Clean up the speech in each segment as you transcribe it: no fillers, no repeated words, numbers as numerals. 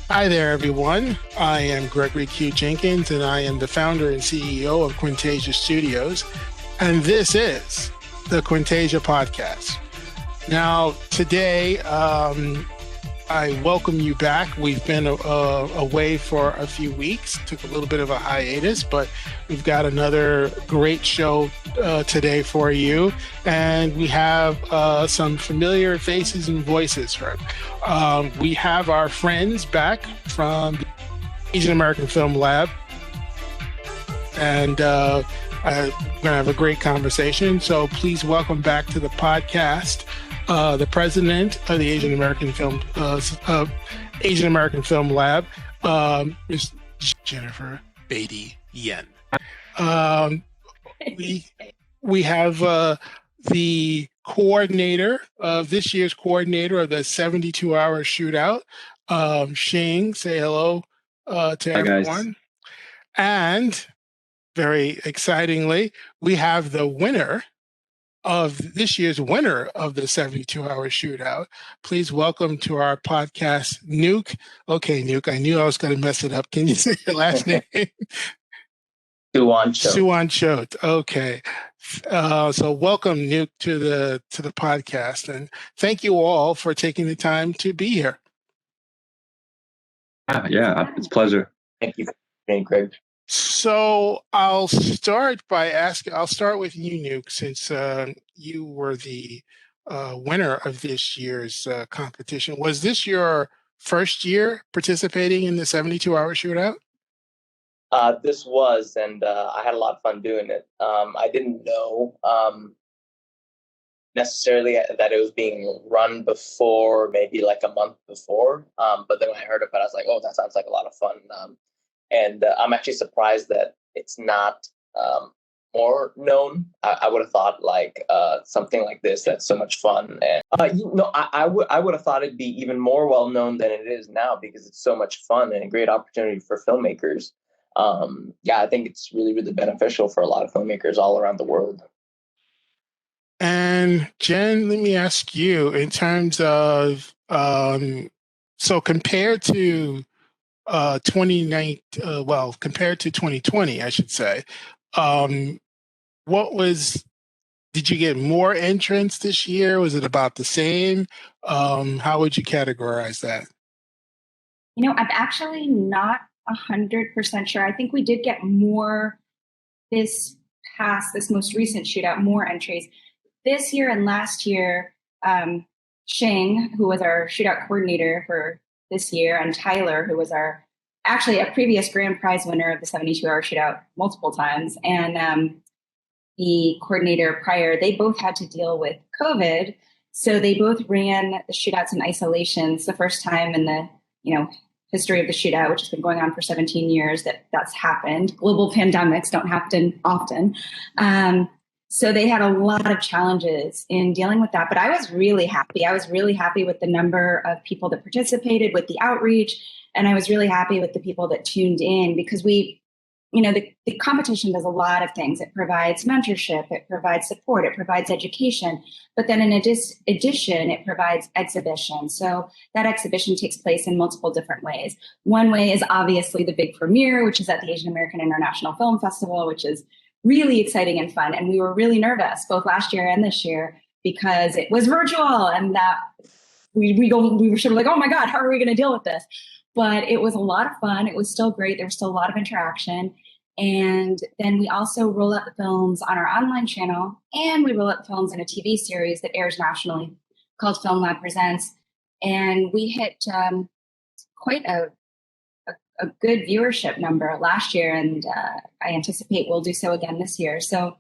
Hi there, everyone. I am Gregory Q. Jenkins, and I am the founder and CEO of Quintasia Studios, and this is the Quintasia Podcast. Now, today, I welcome you back. We've been away for a few weeks, took a little bit of a hiatus, but we've got another great show today for you. And we have some familiar faces and voices. We have our friends back from the Asian American Film Lab. And we're going to have a great conversation. So please welcome back to the podcast the president of the Asian American Film Lab, Ms. Jennifer Betit Yen. We have the coordinator of this year's coordinator of the 72-hour shootout, Shing. Say hello to everyone. Guys. And very excitingly, we have the winner of this year's winner of the 72-hour shootout. Please welcome to our podcast, Nuk. Okay, Nuk, I knew I was going to mess it up. Can you say your last name? Suwanchote. Okay. So welcome, Nuk, to the podcast, and thank you all for taking the time to be here. Yeah, it's a pleasure. Thank you, Greg. So I'll start with you, Nuk, since you were the winner of this year's competition. Was this your first year participating in the 72-hour shootout? This was, and I had a lot of fun doing it. I didn't know necessarily that it was being run before, maybe like a month before. But then when I heard about it, I was like, oh, that sounds like a lot of fun. And I'm actually surprised that it's not more known. I would have thought like something like this that's so much fun. And I would have thought it'd be even more well known than it is now because it's so much fun and a great opportunity for filmmakers. I think it's really, really beneficial for a lot of filmmakers all around the world. And Jen, let me ask you, in terms of so compared to 2020, I should say. Did you get more entrants this year? Was it about the same? How would you categorize that? I'm actually not 100% sure. I think we did get more this most recent shootout, more entries. This year and last year, Shing, who was our shootout coordinator for this year, and Tyler, who was a previous grand prize winner of the 72-hour shootout multiple times, and the coordinator prior, they both had to deal with COVID. So they both ran the shootouts in isolation. It's the first time in the history of the shootout, which has been going on for 17 years, that's happened. Global pandemics don't happen often. So they had a lot of challenges in dealing with that. But I was really happy. I was really happy with the number of people that participated, with the outreach. And I was really happy with the people that tuned in, because the competition does a lot of things. It provides mentorship, it provides support, it provides education. But then in addition, it provides exhibition. So that exhibition takes place in multiple different ways. One way is obviously the big premiere, which is at the Asian American International Film Festival, which is really exciting and fun. And we were really nervous both last year and this year because it was virtual, and that we were sort of like, oh my God, how are we going to deal with this? But it was a lot of fun. It was still great. There was still a lot of interaction. And then we also roll out the films on our online channel, and we roll out the films in a TV series that airs nationally called Film Lab Presents. And we hit quite a good viewership number last year, and I anticipate we'll do so again this year. So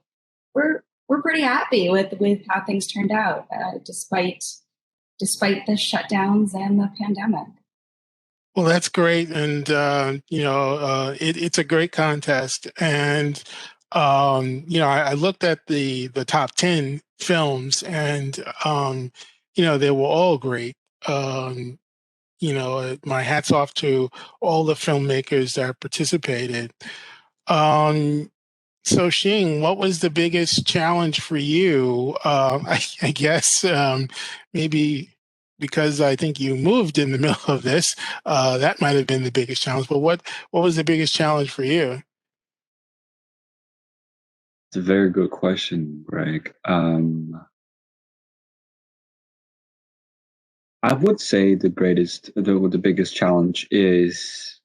we're pretty happy with how things turned out, despite despite the shutdowns and the pandemic. Well, that's great, and it's a great contest. And I looked at the top 10 films, and they were all great. My hat's off to all the filmmakers that participated. Um, so, Shing, what was the biggest challenge for you? I guess maybe because I think you moved in the middle of this, that might have been the biggest challenge. But what was the biggest challenge for you? It's a very good question, Greg. I would say the biggest challenge is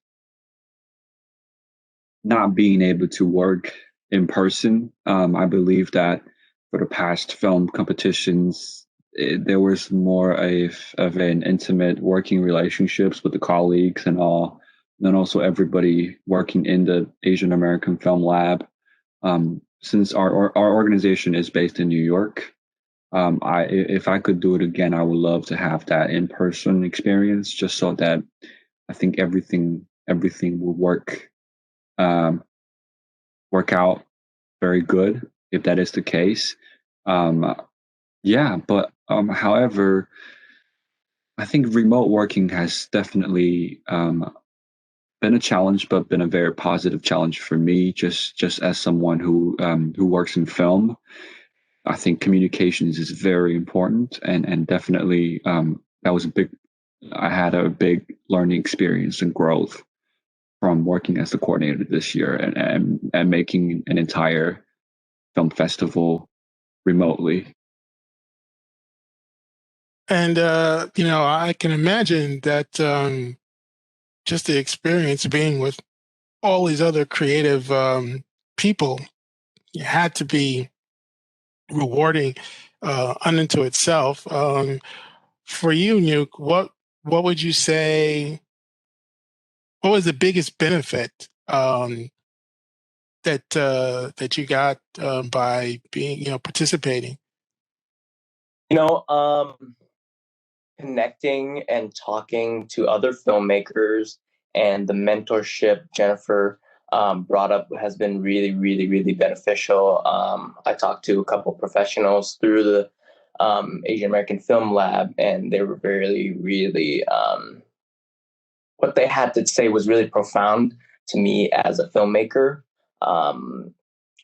not being able to work in person. I believe that for the past film competitions, there was more of an intimate working relationships with the colleagues and all, and then also everybody working in the Asian American Film Lab. Since our organization is based in New York, if I could do it again, I would love to have that in-person experience, just so that I think everything will work out very good if that is the case. However, I think remote working has definitely been a challenge, but been a very positive challenge for me. Just as someone who works in film, I think communications is very important, and definitely that was I had a big learning experience and growth from working as the coordinator this year and making an entire film festival remotely. And I can imagine that just the experience of being with all these other creative people had to be rewarding unto itself. For you, Nuk, what would you say? What was the biggest benefit that you got by being participating? Connecting and talking to other filmmakers and the mentorship Jennifer brought up has been really, really, really beneficial. I talked to a couple professionals through the Asian American Film Lab, and they were really, really, what they had to say was really profound to me as a filmmaker,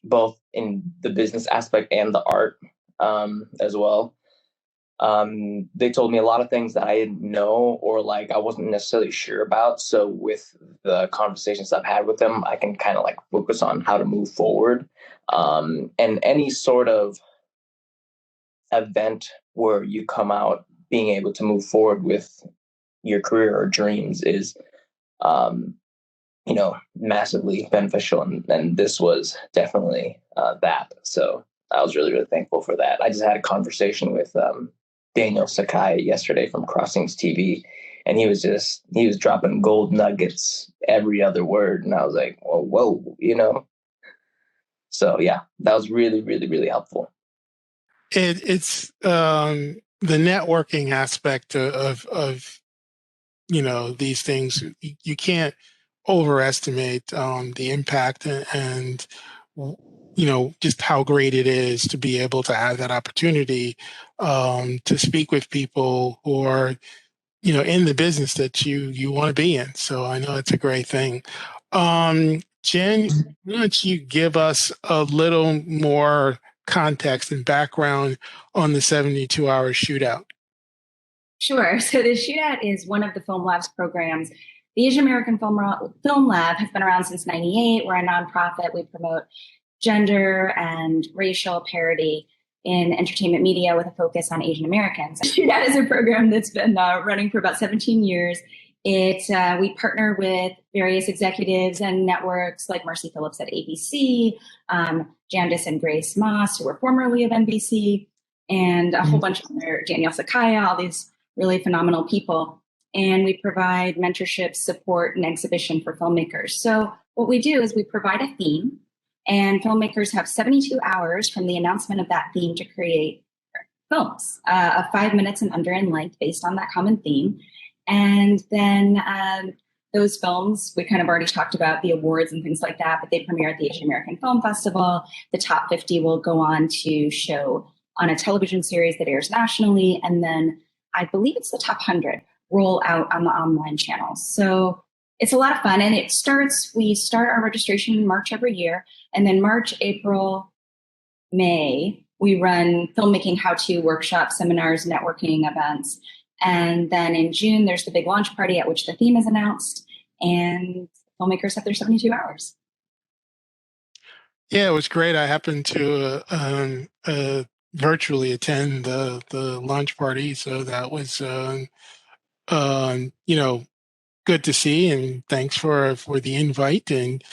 both in the business aspect and the art as well. They told me a lot of things that I didn't know or I wasn't necessarily sure about. So with the conversations I've had with them, I can kind of focus on how to move forward. And any sort of event where you come out being able to move forward with your career or dreams is, massively beneficial. And this was definitely that. So I was really, really thankful for that. I just had a conversation with Daniel Sakai yesterday from Crossings TV, and he was dropping gold nuggets every other word, and I was like, well, whoa. So yeah, that was really, really, really helpful. It's the networking aspect of these things. You can't overestimate the impact and just how great it is to be able to have that opportunity to speak with people who are in the business that you want to be in. So I know it's a great thing. Jen, why don't you give us a little more context and background on the 72-hour shootout? Sure. So the shootout is one of the Film Lab's programs. The Asian American Film Lab has been around since '98. We're a nonprofit. We promote gender and racial parity in entertainment media with a focus on Asian Americans. Shootout is a program that's been running for about 17 years. We partner with various executives and networks like Marcy Phillips at ABC, Jandis and Grace Moss, who were formerly of NBC, and a whole bunch of other, Daniel Sakaya, all these really phenomenal people. And we provide mentorship, support, and exhibition for filmmakers. So what we do is we provide a theme, and filmmakers have 72 hours from the announcement of that theme to create films of 5 minutes and under in length based on that common theme. And then those films, we kind of already talked about the awards and things like that, but they premiere at the Asian American Film Festival. The top 50 will go on to show on a television series that airs nationally. And then I believe it's the top 100 roll out on the online channels. So it's a lot of fun. And we start our registration in March every year. And then March, April, May, we run filmmaking how-to workshops, seminars, networking events. And then in June, there's the big launch party at which the theme is announced, and filmmakers have their 72 hours. Yeah, it was great. I happened to virtually attend the launch party, so that was good to see, and thanks for the invite. And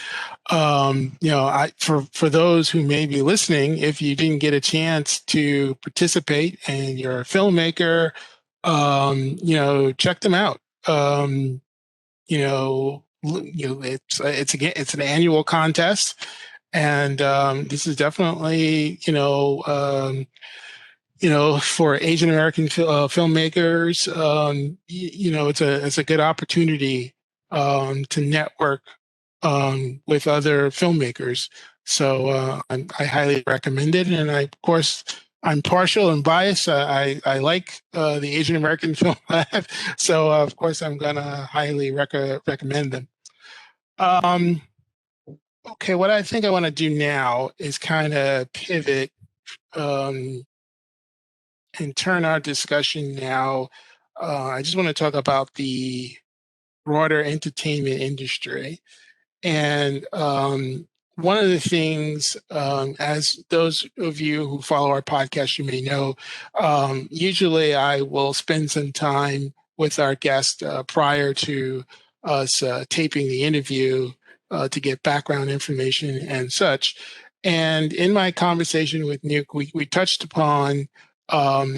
for those who may be listening, if you didn't get a chance to participate and you're a filmmaker, check them out. It's an annual contest, and this is definitely for Asian American filmmakers, it's a good opportunity to network with other filmmakers. So I highly recommend it. And of course, I'm partial and biased. I like the Asian American Film Lab. So of course, I'm going to highly recommend them. Okay, what I think I want to do now is kind of pivot and turn our discussion now. I just want to talk about the broader entertainment industry. And one of the things, as those of you who follow our podcast, you may know, usually I will spend some time with our guest prior to us taping the interview to get background information and such. And in my conversation with Nuk, we touched upon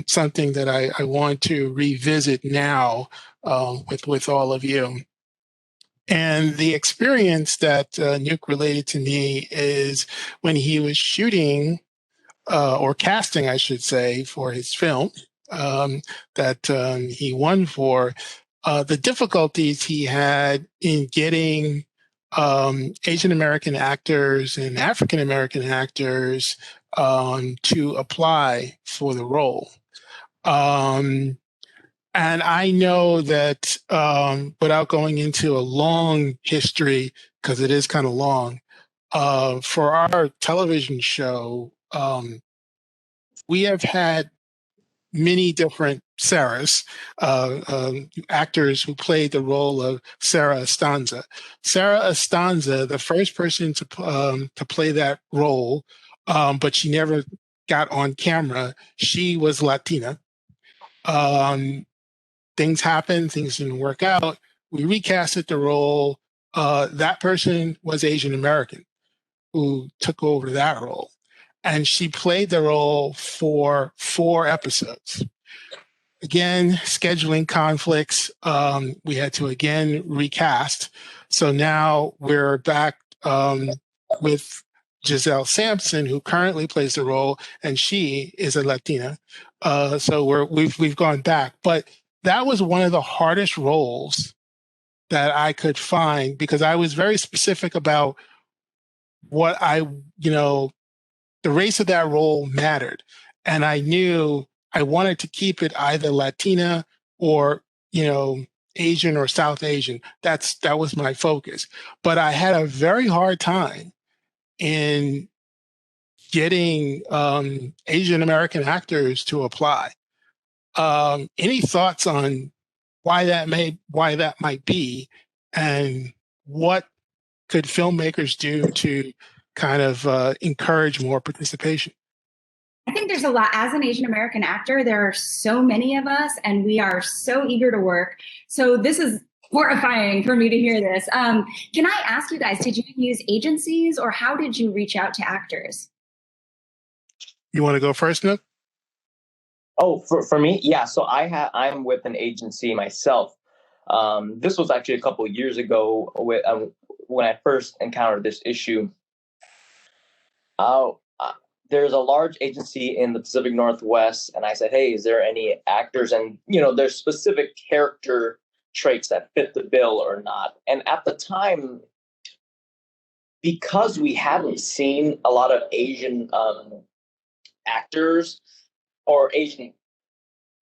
something that I want to revisit now with all of you. And the experience that Nuk related to me is when he was shooting or casting, I should say, for his film that he won for, the difficulties he had in getting Asian American actors and African American actors to apply for the role. And I know that without going into a long history, because it is kind of long, for our television show, we have had many different Sarahs, actors who played the role of Sarah Estanza. Sarah Estanza, the first person to play that role, but she never got on camera. She was Latina. Things happened, things didn't work out. We recasted the role. That person was Asian American who took over that role. And she played the role for 4 episodes. Again, scheduling conflicts. We had to again recast. So now we're back with Gisele Sampson, who currently plays the role, and she is a Latina. So we've gone back. But that was one of the hardest roles that I could find, because I was very specific about what the race of that role mattered. And I knew I wanted to keep it either Latina or, Asian or South Asian. That was my focus. But I had a very hard time in getting Asian American actors to apply. Any thoughts on why that might be, and what could filmmakers do to kind of encourage more participation? I think there's a lot. As an Asian American actor, there are so many of us, and we are so eager to work. So this is horrifying for me to hear this. Can I ask you guys, did you use agencies, or how did you reach out to actors? You want to go first, Nook? Oh, for me, yeah. So I'm with an agency myself. This was actually a couple of years ago when I first encountered this issue. there's a large agency in the Pacific Northwest, and I said, hey, is there any actors? And, there's specific character traits that fit the bill or not. And at the time, because we hadn't seen a lot of Asian actors or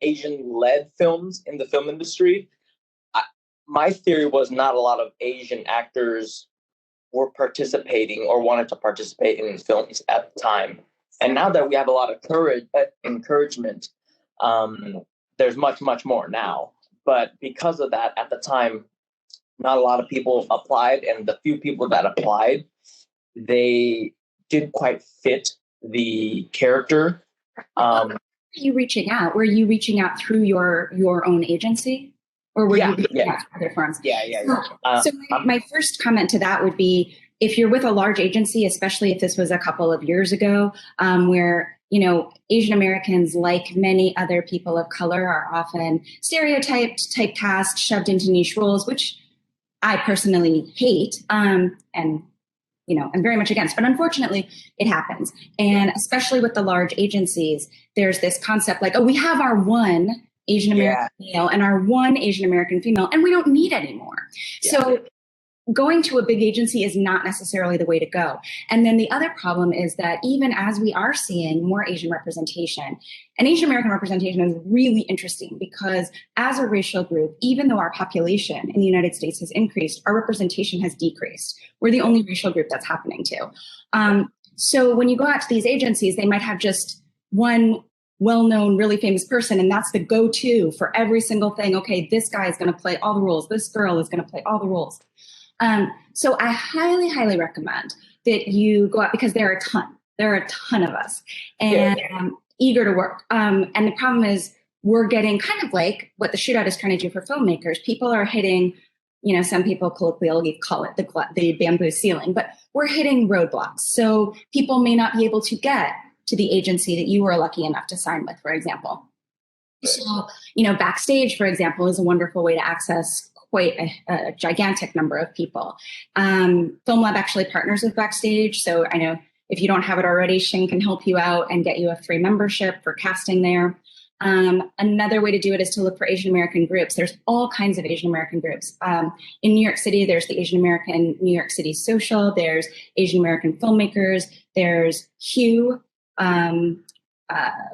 Asian-led films in the film industry, my theory was not a lot of Asian actors were participating or wanted to participate in films at the time. And now that we have a lot of encouragement, there's much, much more now. But because of that, at the time, not a lot of people applied, and the few people that applied, they didn't quite fit the character. Were you reaching out? Were you reaching out through your own agency? Or were you reaching out to other firms? So my first comment to that would be, if you're with a large agency, especially if this was a couple of years ago, where, Asian Americans, like many other people of color, are often stereotyped, typecast, shoved into niche roles, which I personally hate, and I'm very much against, but unfortunately it happens. And especially with the large agencies, there's this concept like, oh, we have our one Asian American male and our one Asian American female, and we don't need any more. So going to a big agency is not necessarily the way to go. And then the other problem is that even as we are seeing more Asian representation, and Asian American representation is really interesting because as a racial group, even though our population in the United States has increased, our representation has decreased. We're the only racial group that's happening to. So when you go out to these agencies, they might have just one well-known, really famous person, and that's the go-to for every single thing. Okay, this guy is going to play all the roles. This girl is going to play all the roles. So I highly, highly recommend that you go out, because there are a ton of us, and eager to work. And the problem is we're getting kind of like what the shootout is trying to do for filmmakers. People are hitting, some people colloquially call it the bamboo ceiling, but we're hitting roadblocks. So people may not be able to get to the agency that you were lucky enough to sign with, for example. So, Backstage, for example, is a wonderful way to access quite a gigantic number of people. Film Lab actually partners with Backstage. So I know if you don't have it already, Shing can help you out and get you a free membership for casting there. Another way to do it is to look for Asian American groups. There's all kinds of Asian American groups. In New York City, there's the Asian American New York City Social. There's Asian American Filmmakers. There's HUE,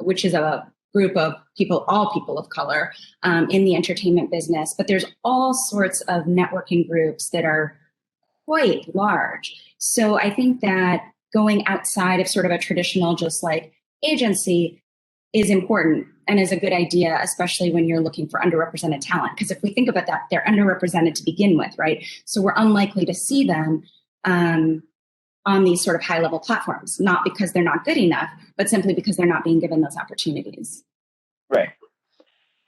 which is a group of people, all people of color, in the entertainment business. But there's all sorts of networking groups that are quite large. So I think that going outside of sort of a traditional, just like agency, is important and is a good idea, especially when you're looking for underrepresented talent. Because if we think about that, they're underrepresented to begin with, right? So we're unlikely to see them on these sort of high-level platforms, not because they're not good enough, but simply because they're not being given those opportunities. Right.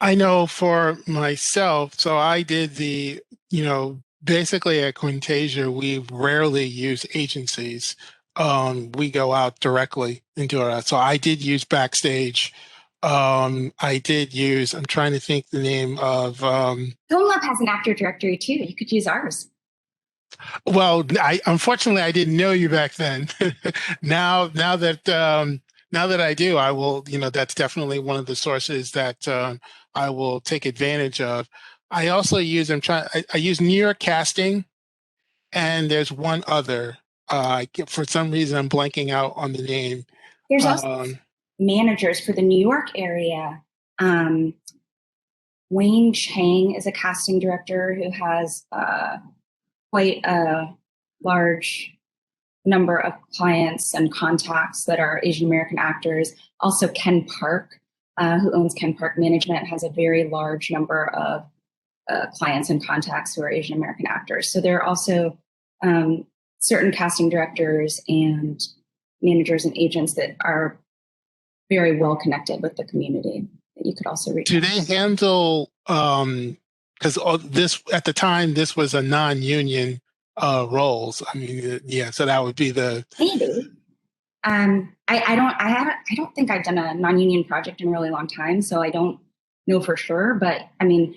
I know for myself, so I did basically at Quintasia, we rarely use agencies. We go out directly and do it. So I did use Backstage. I did use, I'm trying to think the name of... Film Lab has an actor directory too. You could use ours. Well, unfortunately I didn't know you back then. Now that I do, I will. That's definitely one of the sources that I will take advantage of. I also use. I use New York Casting, and there's one other. For some reason, I'm blanking out on the name. There's also managers for the New York area. Wayne Chang is a casting director who has quite a large number of clients and contacts that are Asian American actors. Also, Ken Park, who owns Ken Park Management, has a very large number of clients and contacts who are Asian American actors. So there are also certain casting directors and managers and agents that are very well connected with the community that you could also reach. Do they handle, because this at the time, this was a non-union roles. I mean, so that would be the... Maybe. I don't think I've done a non-union project in a really long time, so I don't know for sure. But I mean,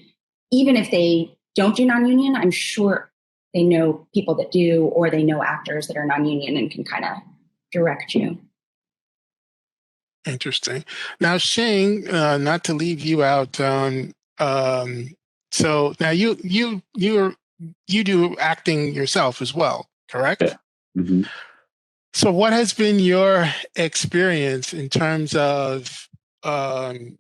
even if they don't do non-union, I'm sure they know people that do, or they know actors that are non-union and can kind of direct you. Interesting. Now, Shing, not to leave you out. So now you do acting yourself as well, correct? Yeah. Mm-hmm. So, what has been your experience in terms of, um,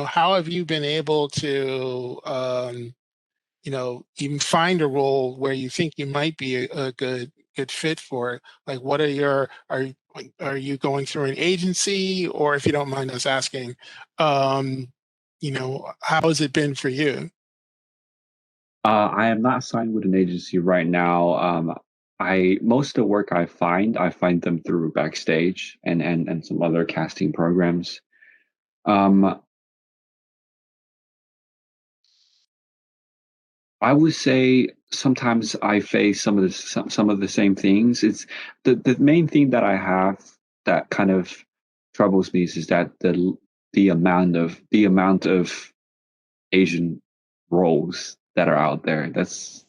how have you been able to, even find a role where you think you might be a good fit for it? Like, what are you going through an agency, or if you don't mind us asking, how has it been for you? I am not signed with an agency right now. I most of the work I find them through Backstage and some other casting programs. Um, I would say sometimes I face some of the same things. It's the main thing that I have that kind of troubles me is that the amount of Asian roles that are out there. That's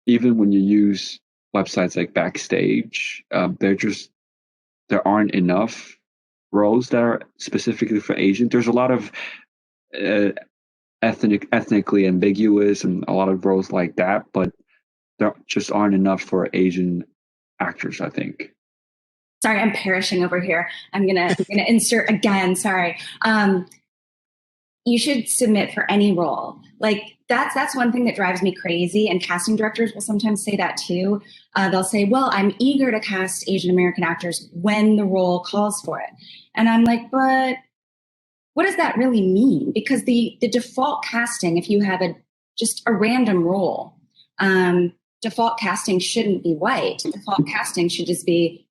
even when you use websites like Backstage, there aren't enough roles that are specifically for Asian. There's a lot of uh, ethnically ambiguous and a lot of roles like that, but there just aren't enough for Asian actors, I think. Sorry, I'm perishing over here. I'm gonna insert again. Sorry. You should submit for any role. Like that's one thing that drives me crazy. And casting directors will sometimes say that too. They'll say, "Well, I'm eager to cast Asian American actors when the role calls for it," and I'm like, "But what does that really mean?" Because the default casting, if you have just a random role, default casting shouldn't be white. Default casting should just be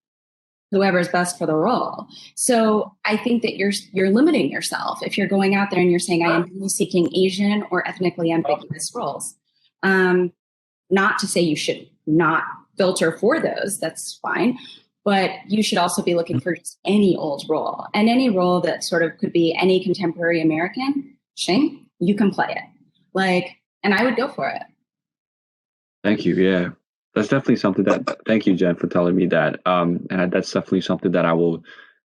whoever's best for the role. So I think that you're limiting yourself if you're going out there and you're saying, I am only seeking Asian or ethnically ambiguous roles. Not to say you should not filter for those, that's fine. But you should also be looking for just any old role, and any role that sort of could be any contemporary American. Shing, you can play it. And I would go for it. Thank you. Yeah, that's definitely something that. Thank you, Jen, for telling me that. That's definitely something that I will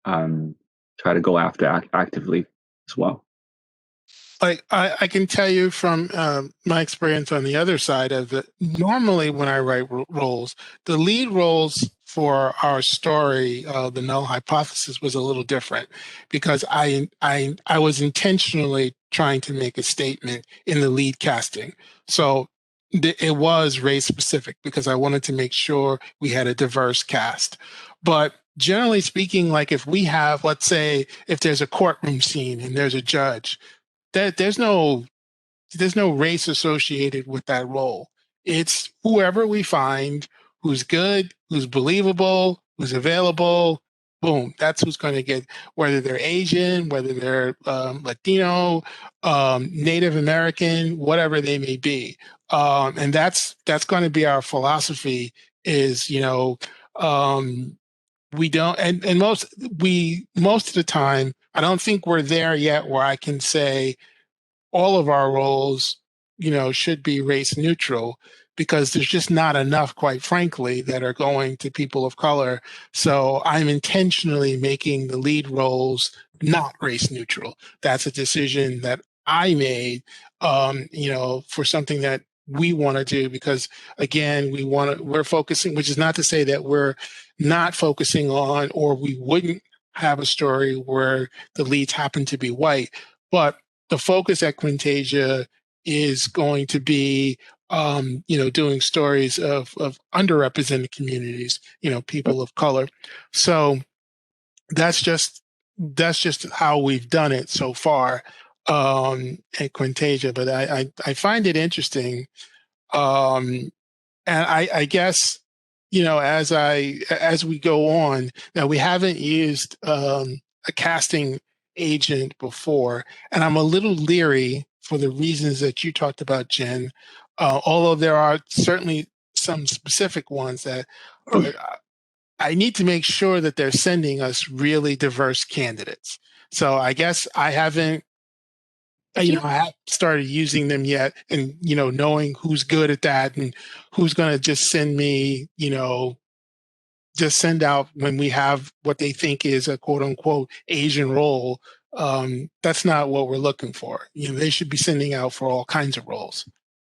try to go after actively as well. Like I can tell you from my experience on the other side of it, normally when I write roles, the lead roles for our story, the null hypothesis, was a little different because I was intentionally trying to make a statement in the lead casting. So it was race specific because I wanted to make sure we had a diverse cast. But generally speaking, like if we have, let's say, if there's a courtroom scene and there's a judge, there's no race associated with that role. It's whoever we find who's good, who's believable, who's available. Boom, that's who's going to get, whether they're Asian, whether they're Latino, Native American, whatever they may be. And that's going to be our philosophy. Is we don't, and most of the time, I don't think we're there yet where I can say all of our roles, should be race neutral because there's just not enough, quite frankly, that are going to people of color. So I'm intentionally making the lead roles not race neutral. That's a decision that I made, for something that we want to do because again, we're focusing, which is not to say that we're not focusing on, or we wouldn't have a story where the leads happen to be white, but the focus at Quintasia is going to be, doing stories of underrepresented communities, people of color. So that's just how we've done it so far at Quintasia. But I find it interesting, and I guess as we go on now, we haven't used a casting agent before, and I'm a little leery for the reasons that you talked about, Jen. Although there are certainly some specific ones that, but I need to make sure that they're sending us really diverse candidates. So I guess I haven't I haven't started using them yet, and knowing who's good at that and who's going to just send me just send out when we have what they think is a quote unquote Asian role. That's not what we're looking for. They should be sending out for all kinds of roles.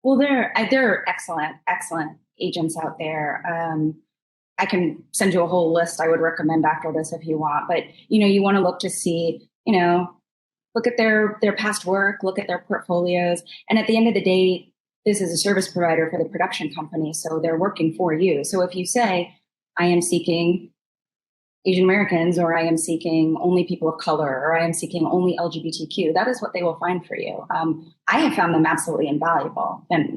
Well, there are excellent agents out there. I can send you a whole list I would recommend after this if you want. But, you want to look to see, look at their past work, look at their portfolios. And at the end of the day, this is a service provider for the production company. So they're working for you. So if you say, I am seeking Asian Americans, or I am seeking only people of color, or I am seeking only LGBTQ, that is what they will find for you. I have found them absolutely invaluable and,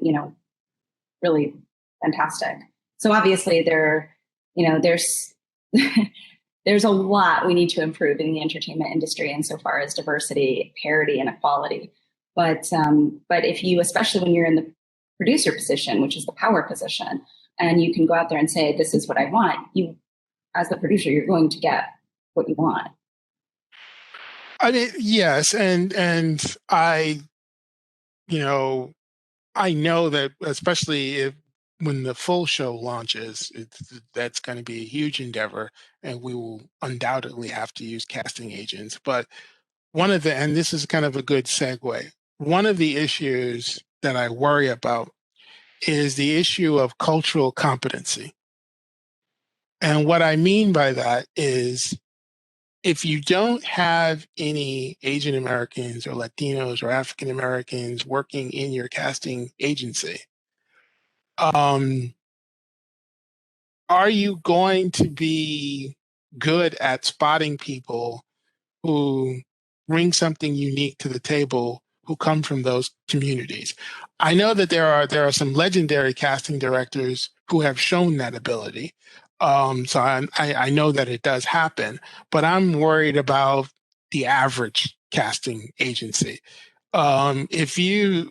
really fantastic. So obviously there's there's a lot we need to improve in the entertainment industry insofar as diversity, parity, and equality. But if you, especially when you're in the producer position, which is the power position, and you can go out there and say, this is what I want, you, as the producer, you're going to get what you want. I mean, yes. And I know that especially when the full show launches, that's going to be a huge endeavor, and we will undoubtedly have to use casting agents. But and this is kind of a good segue, one of the issues that I worry about is the issue of cultural competency. And what I mean by that is, if you don't have any Asian Americans or Latinos or African Americans working in your casting agency, are you going to be good at spotting people who bring something unique to the table, who come from those communities? I know that there are some legendary casting directors who have shown that ability. So I know that it does happen, but I'm worried about the average casting agency. If you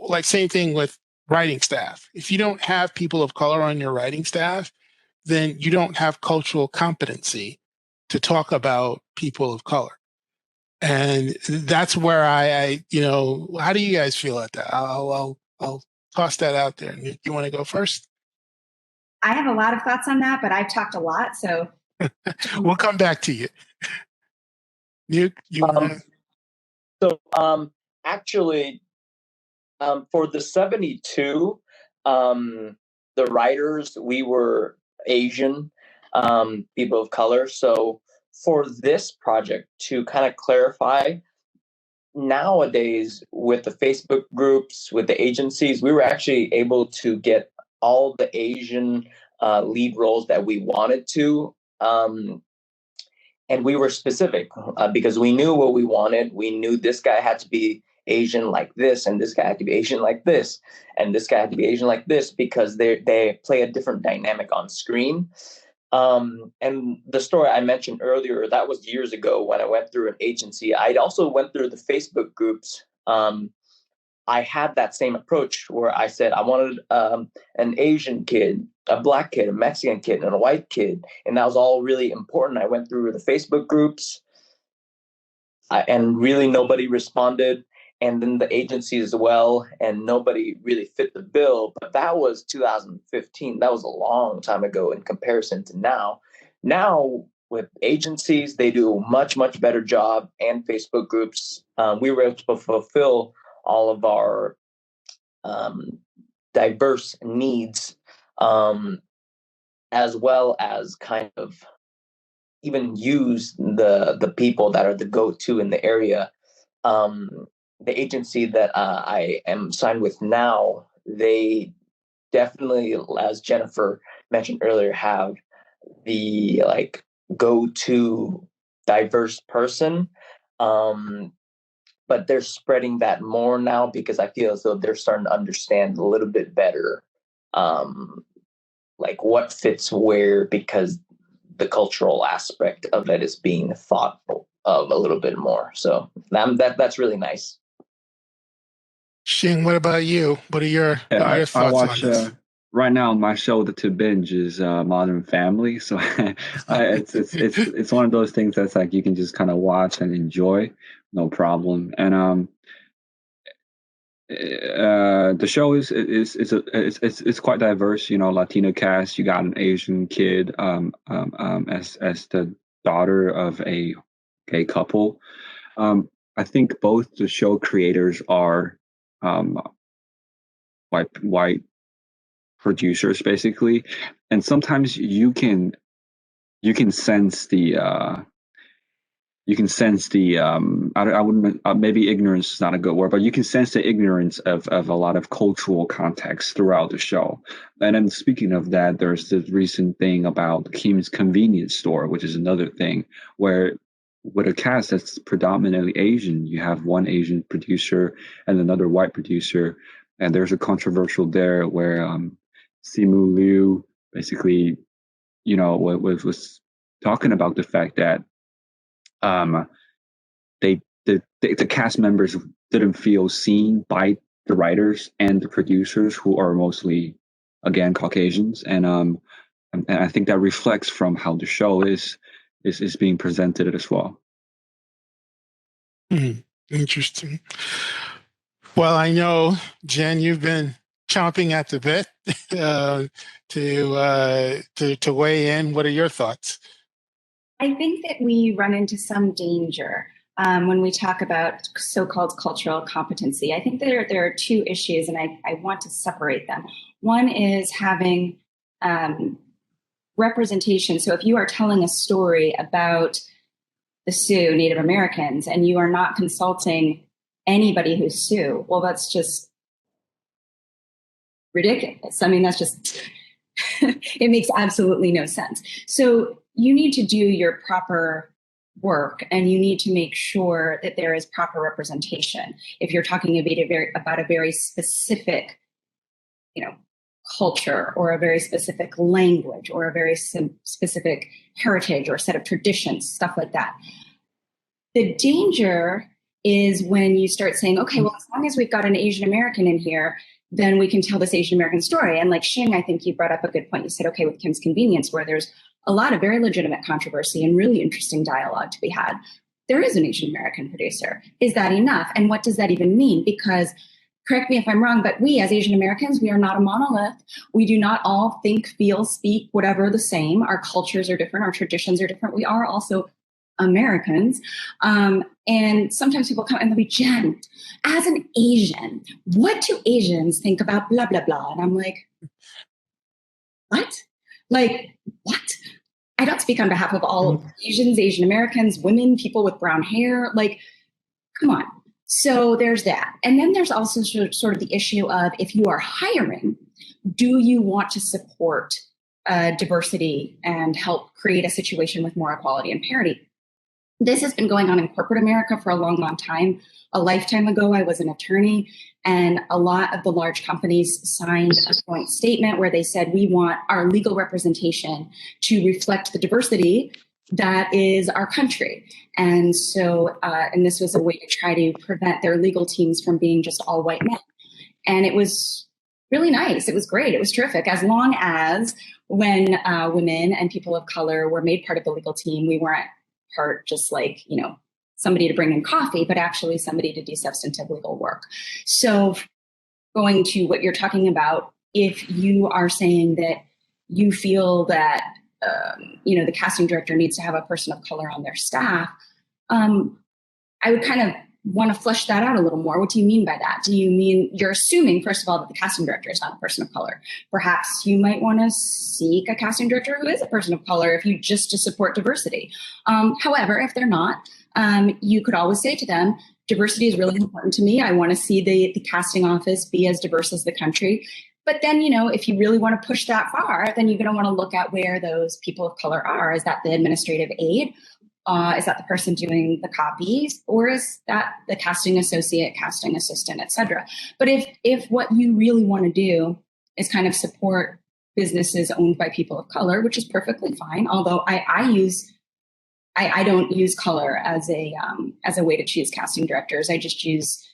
like, same thing with writing staff. If you don't have people of color on your writing staff, then you don't have cultural competency to talk about people of color. And that's where I how do you guys feel at that? I'll toss that out there. You want to go first? I have a lot of thoughts on that, but I've talked a lot, so we'll come back to you. Nuk, you want to? So actually, for the 72, the writers, we were Asian, people of color. So for this project, to kind of clarify, nowadays with the Facebook groups, with the agencies, we were actually able to get all the Asian lead roles that we wanted to. And we were specific because we knew what we wanted. We knew this guy had to be Asian like this, and this guy had to be Asian like this, and this guy had to be Asian like this, because they play a different dynamic on screen. And the story I mentioned earlier, that was years ago when I went through an agency. I also went through the Facebook groups. I had that same approach where I said I wanted an Asian kid, a Black kid, a Mexican kid, and a white kid. And that was all really important. I went through the Facebook groups and really nobody responded. And then the agencies as well, and nobody really fit the bill. But that was 2015. That was a long time ago in comparison to now. Now, with agencies, they do a much, much better job, and Facebook groups. We were able to fulfill all of our diverse needs, as well as kind of even use the people that are the go-to in the area. The agency that I am signed with now, they definitely, as Jennifer mentioned earlier, have the go-to diverse person. But they're spreading that more now because I feel as though they're starting to understand a little bit better, what fits where, because the cultural aspect of it is being thought of a little bit more. So that's really nice. Shing, what about you? What are your thoughts on this? Right now, my show to binge is Modern Family. So it's one of those things that's like you can just kind of watch and enjoy, no problem. And The show it's quite diverse. You know, Latino cast. You got an Asian kid as the daughter of a gay couple. I think both the show creators are white producers basically, and sometimes you can sense the I wouldn't maybe ignorance is not a good word, but you can sense the ignorance of a lot of cultural context throughout the show. And then speaking of that, there's the recent thing about Kim's convenience store, which is another thing where with a cast that's predominantly Asian, you have one Asian producer and another white producer, and there's a controversial there where Simu Liu basically, was talking about the fact that they the cast members didn't feel seen by the writers and the producers, who are mostly again Caucasians, and I think that reflects from how the show is being presented as well. Interesting. Well, I know, Jen, you've been chomping at the bit to weigh in. What are your thoughts? I think that we run into some danger when we talk about so-called cultural competency. I think there are two issues, and I want to separate them. One is having representation. So if you are telling a story about the Sioux, Native Americans, and you are not consulting anybody who's Sioux, well, that's just ridiculous. I mean, that's just, it makes absolutely no sense. So you need to do your proper work, and you need to make sure that there is proper representation. If you're talking about a very specific, culture, or a very specific language, or a very specific heritage or set of traditions, stuff like that. The danger is when you start saying, okay, well, as long as we've got an Asian American in here, then we can tell this Asian American story. And like Shing, I think you brought up a good point. You said, okay, with Kim's Convenience, where there's a lot of very legitimate controversy and really interesting dialogue to be had, there is an Asian American producer. Is that enough? And what does that even mean? Because, correct me if I'm wrong, but we as Asian Americans, we are not a monolith. We do not all think, feel, speak, whatever the same. Our cultures are different. Our traditions are different. We are also Americans. And sometimes people come and they'll be, Jen, as an Asian, what do Asians think about blah, blah, blah? And I'm like, what? Like, what? I don't speak on behalf of all Asians, Asian Americans, women, people with brown hair. Like, come on. So there's that. And then there's also sort of the issue of, if you are hiring, do you want to support diversity and help create a situation with more equality and parity? This has been going on in corporate America for a long, long time. A lifetime ago, I was an attorney, and a lot of the large companies signed a joint statement where they said, we want our legal representation to reflect the diversity that is our country. And so, and this was a way to try to prevent their legal teams from being just all white men. And it was really nice. It was great. It was terrific. As long as when women and people of color were made part of the legal team, we weren't part just like, somebody to bring in coffee, but actually somebody to do substantive legal work. So going to what you're talking about, if you are saying that you feel that the casting director needs to have a person of color on their staff, I would kind of want to flesh that out a little more. What do you mean by that? Do you mean, you're assuming, first of all, that the casting director is not a person of color? Perhaps you might want to seek a casting director who is a person of color if you just to support diversity. However, if they're not, you could always say to them, diversity is really important to me. I want to see the casting office be as diverse as the country. But then, if you really want to push that far, then you're going to want to look at where those people of color are. Is that the administrative aide? Is that the person doing the copies? Or is that the casting associate, casting assistant, et cetera? But if what you really want to do is kind of support businesses owned by people of color, which is perfectly fine, although I don't use color as a way to choose casting directors. I just use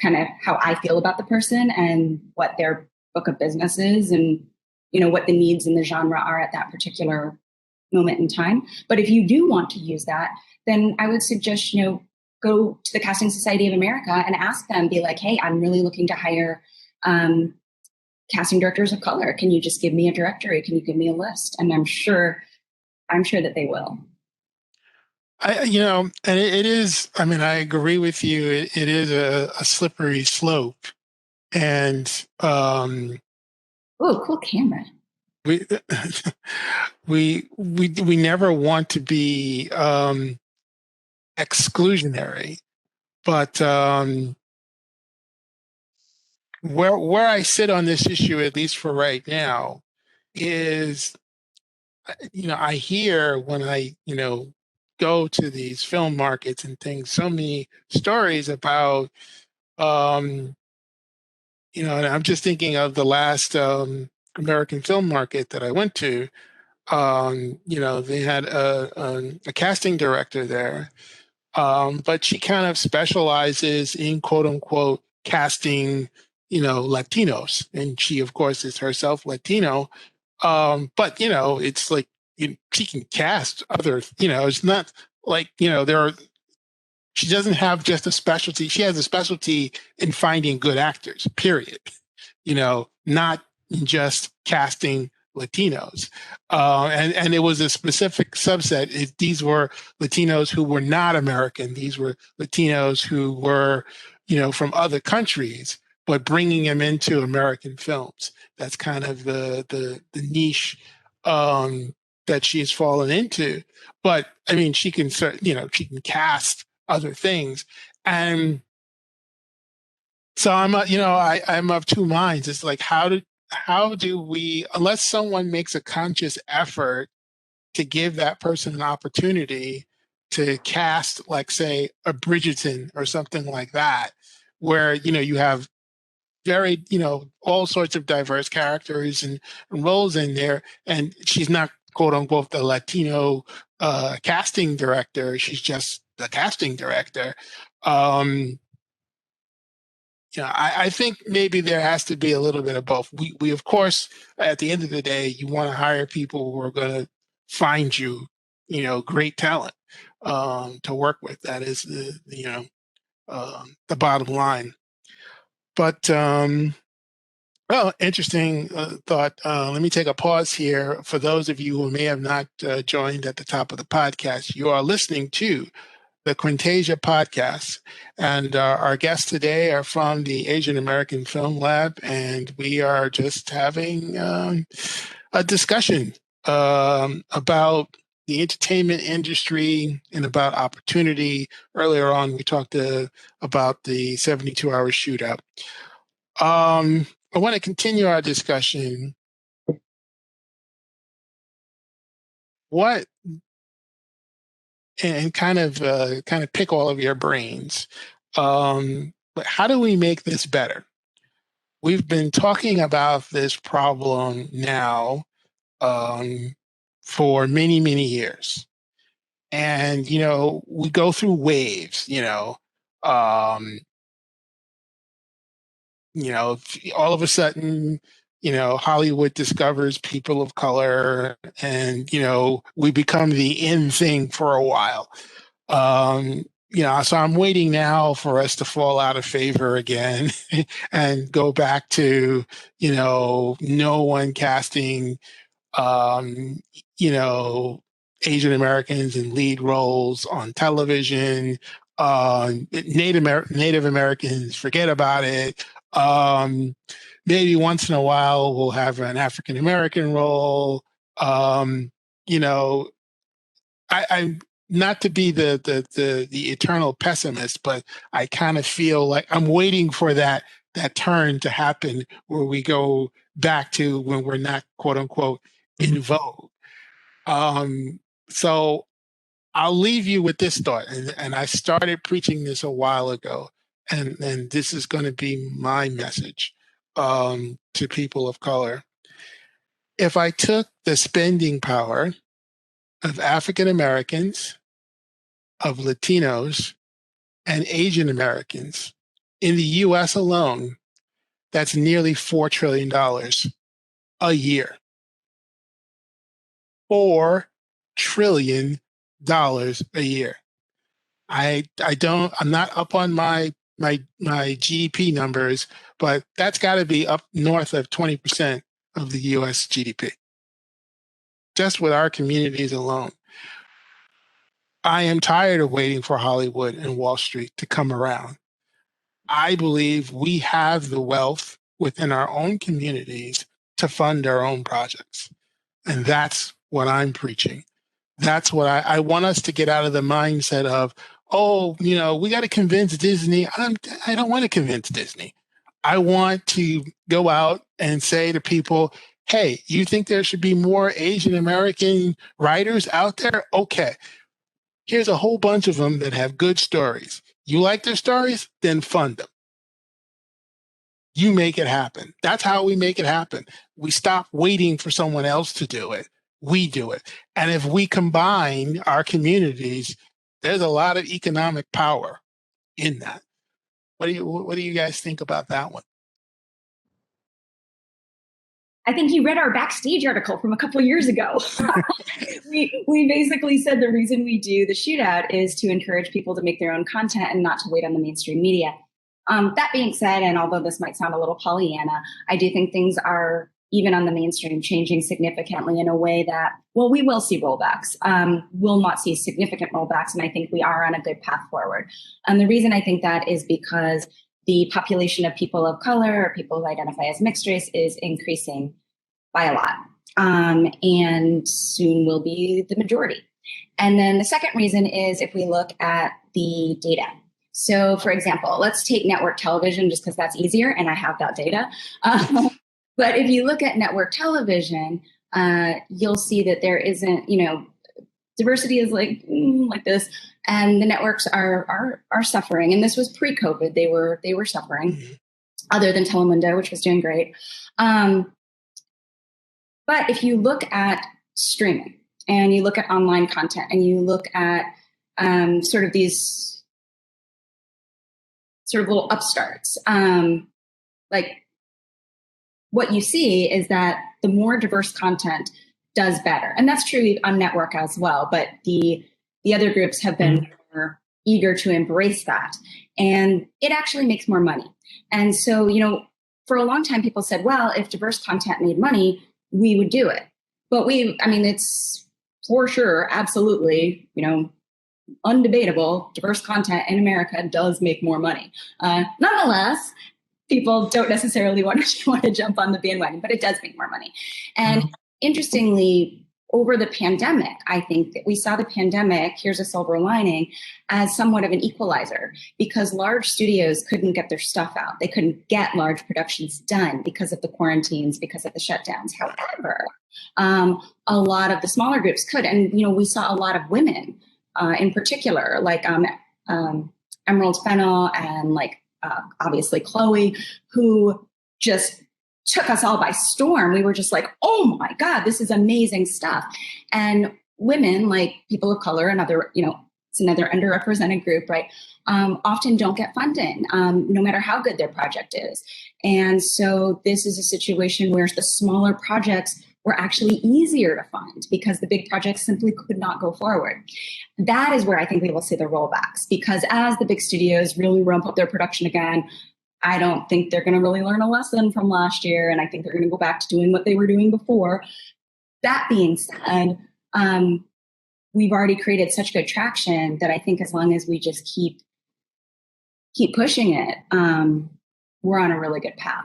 kind of how I feel about the person and what their book of business is, and what the needs in the genre are at that particular moment in time. But if you do want to use that, then I would suggest go to the Casting Society of America and ask them, be like, hey, I'm really looking to hire casting directors of color. Can you just give me a directory? Can you give me a list? And I'm sure that they will. And it is, I mean, I agree with you. It is a slippery slope. And oh, cool camera. We we never want to be exclusionary, but where I sit on this issue, at least for right now, is I hear when I go to these film markets and things, so many stories about and I'm just thinking of the last American film market that I went to. They had a casting director there, but she kind of specializes in quote unquote casting, Latinos, and she of course is herself Latino. But it's like she can cast other. It's not like there are. She doesn't have just a specialty. She has a specialty in finding good actors. Period. Not just casting Latinos. And it was a specific subset. These were Latinos who were not American. These were Latinos who were, from other countries, but bringing them into American films. That's kind of the niche that she's fallen into. But I mean, she can she can cast other things, and so I'm of two minds. It's like how do we, unless someone makes a conscious effort to give that person an opportunity to cast, like say a Bridgerton or something like that, where you have very all sorts of diverse characters and roles in there, and she's not quote unquote the Latino casting director. She's just the casting director. I think maybe there has to be a little bit of both. We of course, at the end of the day, you want to hire people who are going to find you, great talent to work with. That is the bottom line. But well, interesting thought. Let me take a pause here. For those of you who may have not joined at the top of the podcast, you are listening to the Quintasia podcast. And our guests today are from the Asian American Film Lab, and we are just having a discussion about the entertainment industry and about opportunity. Earlier on, we talked about the 72-hour shootout. I want to continue our discussion. What and kind of pick all of your brains. But how do we make this better? We've been talking about this problem now for many, many years. And, we go through waves, um, all of a sudden, Hollywood discovers people of color and, we become the in thing for a while. So I'm waiting now for us to fall out of favor again and go back to, no one casting, um, Asian Americans in lead roles on television. Native Americans, forget about it. Maybe once in a while we'll have an African American role. Um, you know, I'm not to be the eternal pessimist, but I kind of feel like I'm waiting for that turn to happen where we go back to when we're not quote unquote in vogue. So I'll leave you with this thought, and I started preaching this a while ago, and this is going to be my message to people of color. If I took the spending power of African Americans, of Latinos, and Asian Americans in the US alone, that's nearly $4 trillion a year. $4 trillion a year. I'm not up on my GDP numbers, but that's got to be up north of 20% of the US GDP. Just with our communities alone. I am tired of waiting for Hollywood and Wall Street to come around. I believe we have the wealth within our own communities to fund our own projects. And that's what I'm preaching. That's what I want us to get out of the mindset of, oh, we got to convince Disney. I don't want to convince Disney. I want to go out and say to people, hey, you think there should be more Asian American writers out there? Okay. Here's a whole bunch of them that have good stories. You like their stories? Then fund them. You make it happen. That's how we make it happen. We stop waiting for someone else to do it. We do it. And if we combine our communities, there's a lot of economic power in that. What do you guys think about that one? I think you read our backstage article from a couple of years ago. we basically said the reason we do the shootout is to encourage people to make their own content and not to wait on the mainstream media. That being said, and although this might sound a little Pollyanna, I do think things are, even on the mainstream, changing significantly in a way that, well, we will see rollbacks. We'll not see significant rollbacks, and I think we are on a good path forward. And the reason I think that is because the population of people of color or people who identify as mixed race is increasing by a lot, and soon will be the majority. And then the second reason is if we look at the data. So, for example, let's take network television just because that's easier and I have that data. But if you look at network television, you'll see that there isn't, diversity is like this, and the networks are suffering. And this was pre-COVID; they were suffering, other than Telemundo, which was doing great. But if you look at streaming and you look at online content and you look at sort of these sort of little upstarts, like what you see is that the more diverse content does better. And that's true on network as well. But the other groups have been more eager to embrace that. And it actually makes more money. And so, for a long time, people said, well, if diverse content made money, we would do it. But it's for sure, absolutely, undebatable, diverse content in America does make more money. Nonetheless, people don't necessarily want to jump on the bandwagon, but it does make more money. And interestingly, over the pandemic, I think that we saw the pandemic, here's a silver lining, as somewhat of an equalizer, because large studios couldn't get their stuff out. They couldn't get large productions done because of the quarantines, because of the shutdowns. However, a lot of the smaller groups could. And, we saw a lot of women in particular, like Emerald Fennell and obviously Chloe, who just took us all by storm. We were just like, oh my God, this is amazing stuff. And women, like people of color and other, it's another underrepresented group, right? Often don't get funding, no matter how good their project is. And so this is a situation where the smaller projects were actually easier to fund because the big projects simply could not go forward. That is where I think we will see the rollbacks, because as the big studios really ramp up their production again, I don't think they're going to really learn a lesson from last year. And I think they're going to go back to doing what they were doing before. That being said, we've already created such good traction that I think as long as we just keep pushing it, we're on a really good path.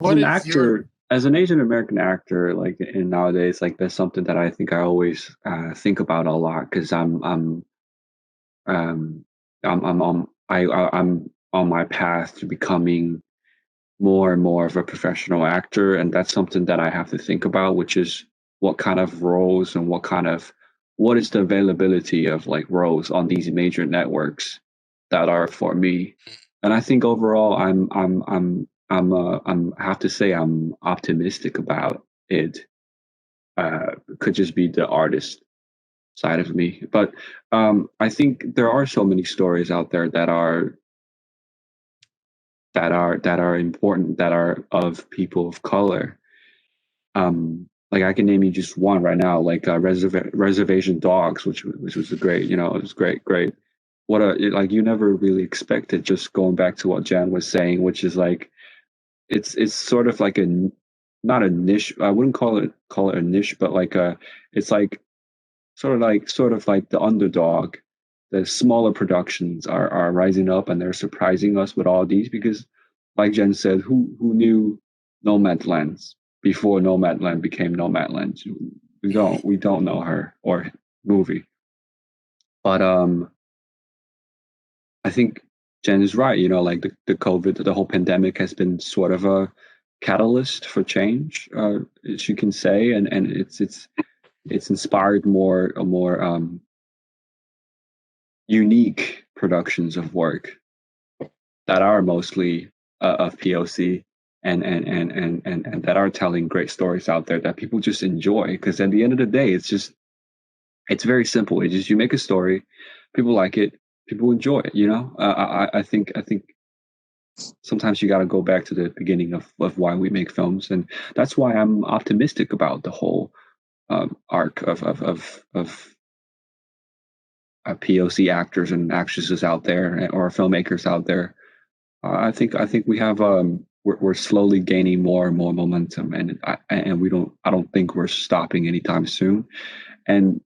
As an Asian American actor, in nowadays, that's something that I think I always think about a lot, because I'm on my path to becoming more and more of a professional actor, and that's something that I have to think about, which is what kind of roles and what is the availability of roles on these major networks that are for me. And I think overall, I have to say I'm optimistic about it. Could just be the artist side of me, but I think there are so many stories out there that are important, that are of people of color. like I can name you just one right now, like Reservation Dogs, which was a great, you know, it was great. Like you never really expected. Just going back to what Jan was saying, which is like it's sort of like not a niche. I wouldn't call it a niche, but like it's like sort of like the underdog. The smaller productions are rising up and they're surprising us with all these because, like Jen said, who knew Nomadland before Nomadland became Nomadland? We don't know her or movie, but I think Jen is right. You know, like the COVID, the whole pandemic has been sort of a catalyst for change, as you can say, and it's inspired more unique productions of work that are mostly of POC and that are telling great stories out there that people just enjoy. Because at the end of the day, it's very simple. It's just you make a story, people like it, people enjoy it. You know, I think sometimes you got to go back to the beginning of why we make films, and that's why I'm optimistic about the whole arc of POC actors and actresses out there or filmmakers out there. I think we have we're slowly gaining more and more momentum, and I don't think we're stopping anytime soon. And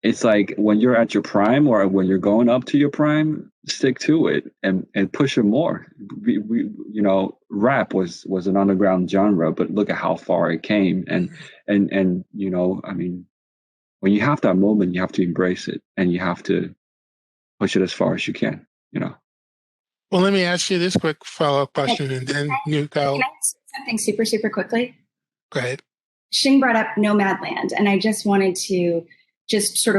it's like when you're at your prime or when you're going up to your prime, stick to it and push it more. We you know, rap was an underground genre, but look at how far it came. And you know, I mean, when you have that moment, you have to embrace it and you have to push it as far as you can, you know. Well, let me ask you this quick follow-up question, and then Nuk, Can I say something super quickly? Go ahead. Shing brought up Nomadland, and I just wanted to just sort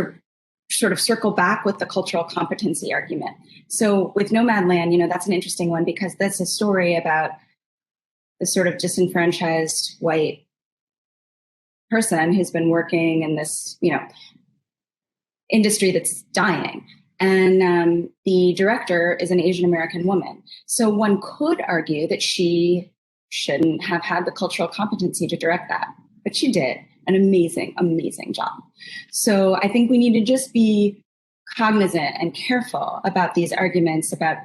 of circle back with the cultural competency argument. So with Nomadland, you know, that's an interesting one because that's a story about the sort of disenfranchised white person who's been working in this, you know, industry that's dying. And the director is an Asian American woman. So one could argue that she shouldn't have had the cultural competency to direct that, but she did an amazing job. So I think we need to just be cognizant and careful about these arguments about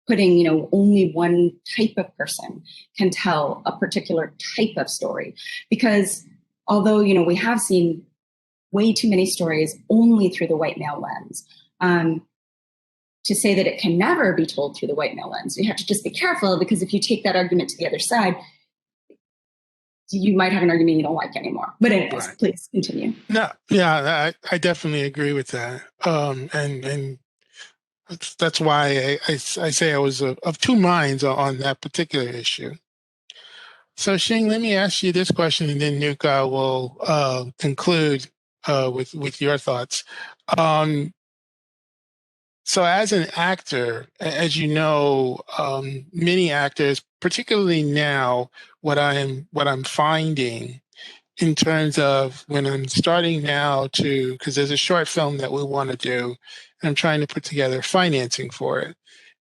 putting, you know, only one type of person can tell a particular type of story. Because although, you know, we have seen way too many stories only through the white male lens, to say that it can never be told through the white male lens, we have to just be careful, because if you take that argument to the other side, you might have an argument you don't like anymore. But anyways, right. Please continue. No, yeah, I definitely agree with that. And that's why I say I was of two minds on that particular issue. So Shing, let me ask you this question, and then Nuka will conclude with your thoughts. So as an actor, as you know, many actors, particularly now, what I'm finding in terms of when I'm starting now because there's a short film that we want to do, and I'm trying to put together financing for it.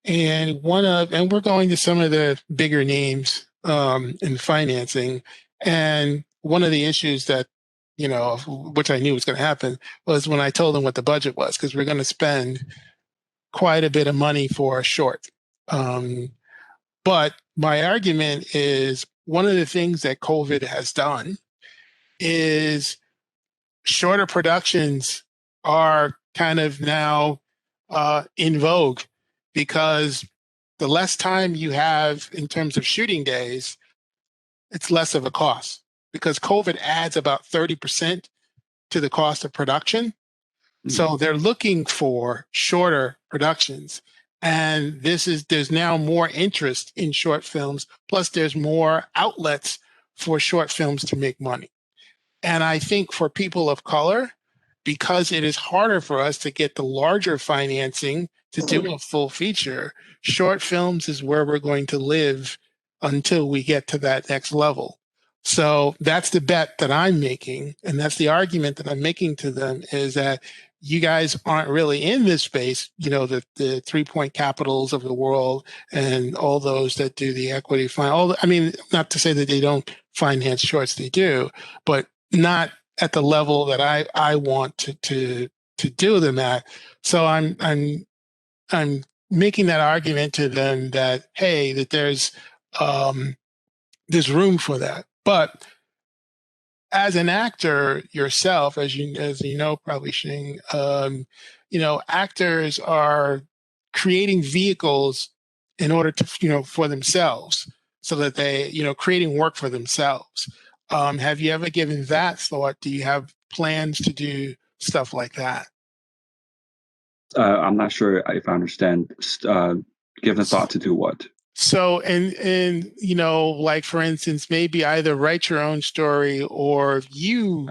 And we're going to some of the bigger names in financing. And one of the issues that, you know, which I knew was going to happen, was when I told them what the budget was, because we're going to spend quite a bit of money for a short. But my argument is one of the things that COVID has done is shorter productions are kind of now in vogue, because the less time you have in terms of shooting days, it's less of a cost, because COVID adds about 30% to the cost of production. So they're looking for shorter productions. And there's now more interest in short films. Plus there's more outlets for short films to make money. And I think for people of color, because it is harder for us to get the larger financing to do a full feature, short films is where we're going to live until we get to that next level. So that's the bet that I'm making. And that's the argument that I'm making to them, is that you guys aren't really in this space, the 3 Point Capitals of the world and all those that do the equity fund. I mean, not to say that they don't finance shorts, they do, but not at the level that I want to do them at. So I'm making that argument to them that, hey, that there's room for that. But as an actor yourself, as you know, probably Shing, actors are creating vehicles in order to, for themselves, so that they, creating work for themselves. Have you ever given that thought? Do you have plans to do stuff like that? I'm not sure if I understand. Give a thought to do what? So, and like for instance, maybe either write your own story, or you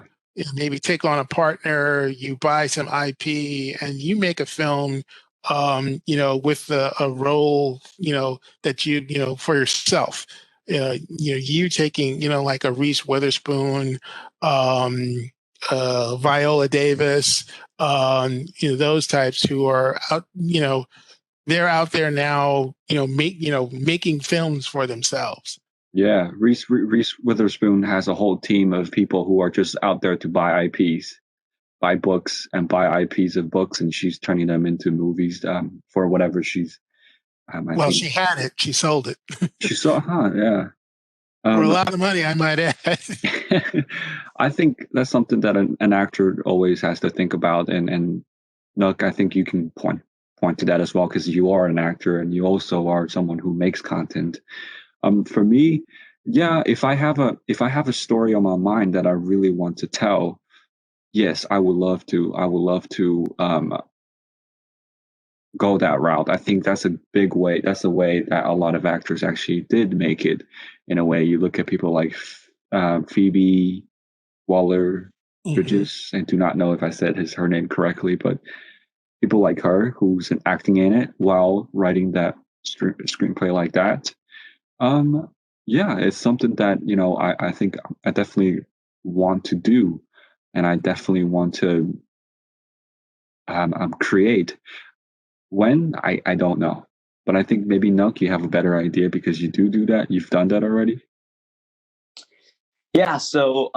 maybe take on a partner, you buy some IP, and you make a film, with a role, that for yourself. You taking, like a Reese Witherspoon, Viola Davis, those types who are out, they're out there now, making films for themselves. Yeah, Reese Witherspoon has a whole team of people who are just out there to buy IPs, buy books, and buy IPs of books, and she's turning them into movies for whatever she's. Well, she had it. She sold it. She saw, yeah. For a lot of money, I might add. I think that's something that an actor always has to think about, and Nuk, I think you can point to that as well, because you are an actor and you also are someone who makes content. For me, yeah, if I have a story on my mind that I really want to tell, yes, I would love to. I would love to go that route. I think that's a big way. That's the way that a lot of actors actually did make it. In a way, you look at people like Phoebe Waller-Bridges, I do not know if I said her name correctly, but people like her who's acting in it while writing that screenplay like that. Yeah, it's something that I think I definitely want to do, and I definitely want to create. When I don't know, but I think maybe Nuk, you have a better idea because you do that. You've done that already. Yeah. So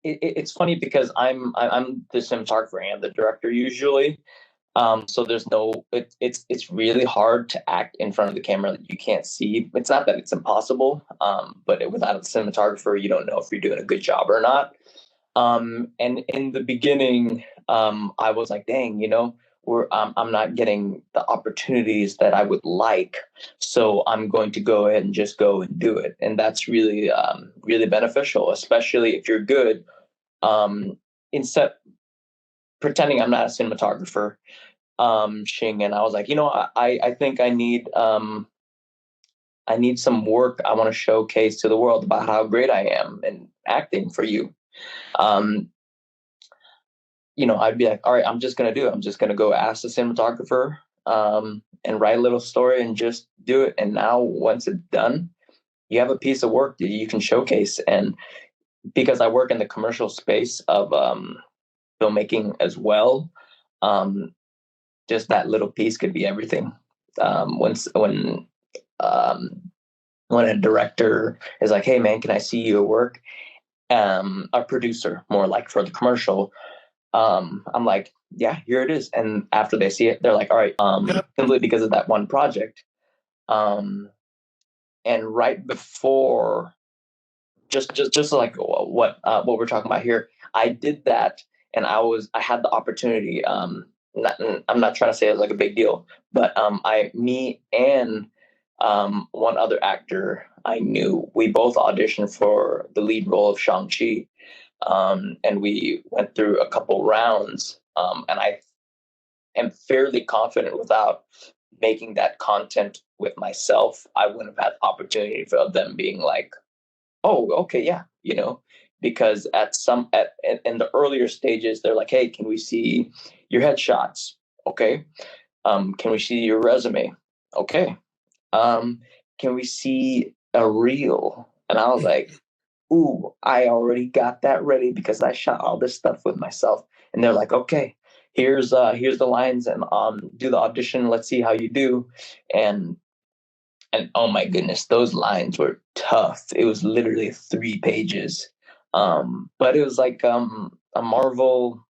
it's funny because I'm the cinematographer and the director usually. So there's it's really hard to act in front of the camera that you can't see. It's not that it's impossible, but without a cinematographer, you don't know if you're doing a good job or not. And in the beginning, I was like, dang, I'm not getting the opportunities that I would like. So I'm going to go ahead and just go and do it. And that's really, really beneficial, especially if you're good. Instead pretending I'm not a cinematographer, Shing, and I was like, I think I need some work. I want to showcase to the world about how great I am in acting for you. I'd be like, all right, I'm just going to do it. I'm just going to go ask the cinematographer and write a little story and just do it. And now once it's done, you have a piece of work that you can showcase. And because I work in the commercial space of filmmaking as well, just that little piece could be everything. When a director is like, hey man, can I see your work? A producer, more like for the commercial, I'm like, yeah, here it is. And after they see it, they're like, all right, simply because of that one project. And right before, just like what we're talking about here, I did that, and I had the opportunity. I'm not trying to say it was like a big deal, but me and one other actor I knew, we both auditioned for the lead role of Shang-Chi. And we went through a couple rounds, and I am fairly confident without making that content with myself, I wouldn't have had the opportunity for them being like, oh, okay, yeah, because in the earlier stages, they're like, hey, can we see your headshots? Okay. Can we see your resume? Okay. Can we see a reel? And I was like, ooh, I already got that ready because I shot all this stuff with myself. And they're like, okay, here's the lines, and do the audition. Let's see how you do. And oh my goodness, those lines were tough. It was literally 3 pages. But it was like a Marvel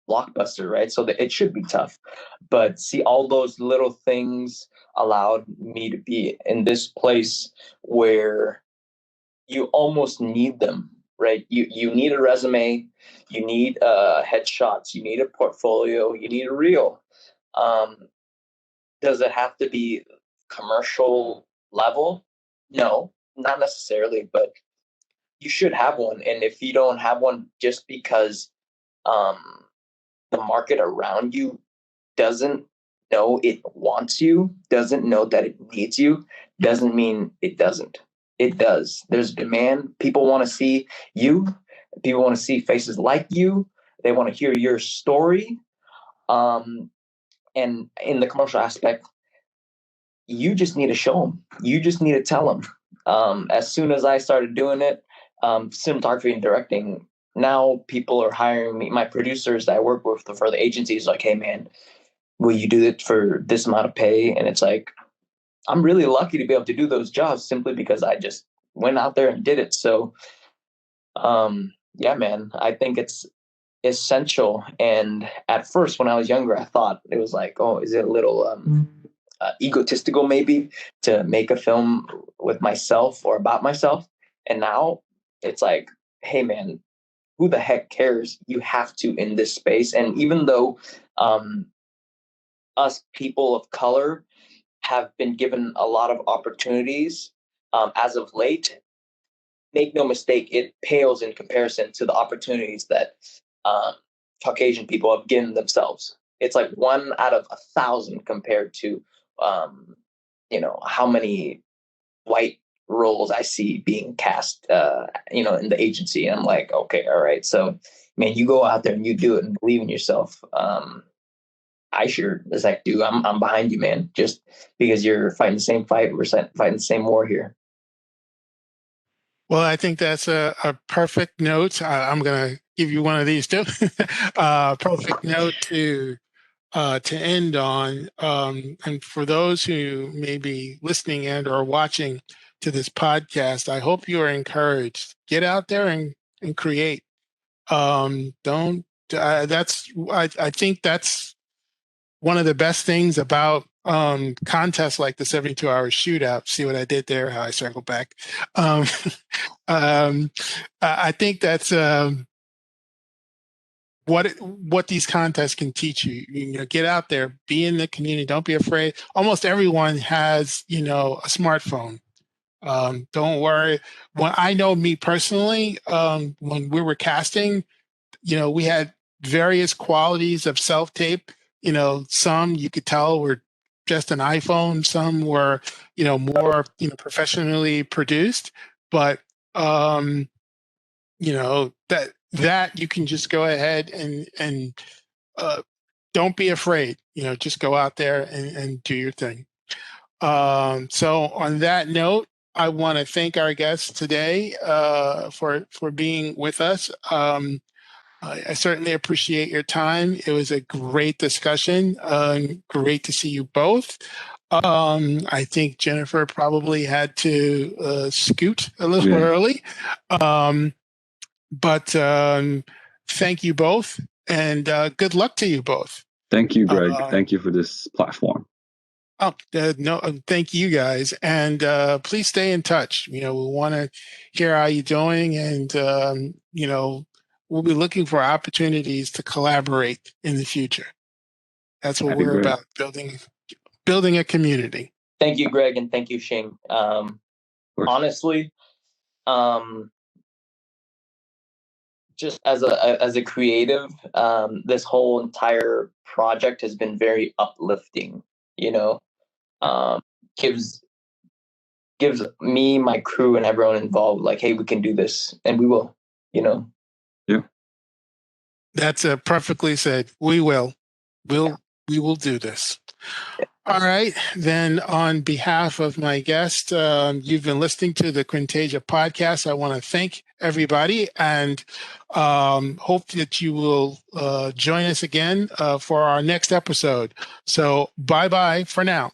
blockbuster, right? So that it should be tough. But see, all those little things allowed me to be in this place where you almost need them, right? You need a resume, you need headshots, you need a portfolio, you need a reel. Um, does it have to be commercial level? No, not necessarily, but you should have one. And if you don't have one just because um, the market around you doesn't know it wants you, doesn't know that it needs you, doesn't mean it doesn't. It does. There's demand. People want to see you. People want to see faces like you. They want to hear your story. And in the commercial aspect, you just need to show them. You just need to tell them. As soon as I started doing it, cinematography and directing, now people are hiring me. My producers that I work with for the agencies, like, hey man, will you do it for this amount of pay? And it's like, I'm really lucky to be able to do those jobs simply because I just went out there and did it. So, yeah, man, I think it's essential. And at first, when I was younger, I thought it was like, oh, is it a little egotistical maybe to make a film with myself or about myself? And now it's like, hey, man, who the heck cares? You have to in this space. And even though us people of color have been given a lot of opportunities as of late, make no mistake, it pales in comparison to the opportunities that Caucasian people have given themselves. It's like 1 out of 1,000 compared to, how many white roles I see being cast, in the agency. And I'm like, okay, all right. So, man, you go out there and you do it and believe in yourself. I sure as heck do. I'm behind you, man. Just because you're fighting the same fight, we're fighting the same war here. Well, I think that's a perfect note. I'm going to give you one of these too. Perfect note to end on. And for those who may be listening and or watching to this podcast, I hope you are encouraged. Get out there and create. Don't. I think that's one of the best things about contests like the 72-hour shootout. See what I did there? How I circled back. I think that's what these contests can teach you. Get out there, be in the community. Don't be afraid. Almost everyone has, a smartphone. Don't worry. When I know me personally, when we were casting, we had various qualities of self-tape. Some you could tell were just an iPhone. Some were, more, professionally produced. But, that you can just go ahead and don't be afraid. Just go out there and do your thing. So on that note, I want to thank our guests today for being with us. I certainly appreciate your time. It was a great discussion. Great to see you both. I think Jennifer probably had to scoot a little early. But thank you both, and good luck to you both. Thank you, Greg. Thank you for this platform. No, thank you guys. And please stay in touch. We want to hear how you're doing, and, we'll be looking for opportunities to collaborate in the future. That's what we're about, building a community. Thank you, Greg, and thank you, Shing. Honestly, just as a creative, this whole entire project has been very uplifting. Gives me, my crew, and everyone involved like, hey, we can do this, and we will. Yeah. That's perfectly said. We will. We will do this. All right. Then, on behalf of my guest, you've been listening to the Quintasia podcast. I want to thank everybody and hope that you will join us again for our next episode. So, bye-bye for now.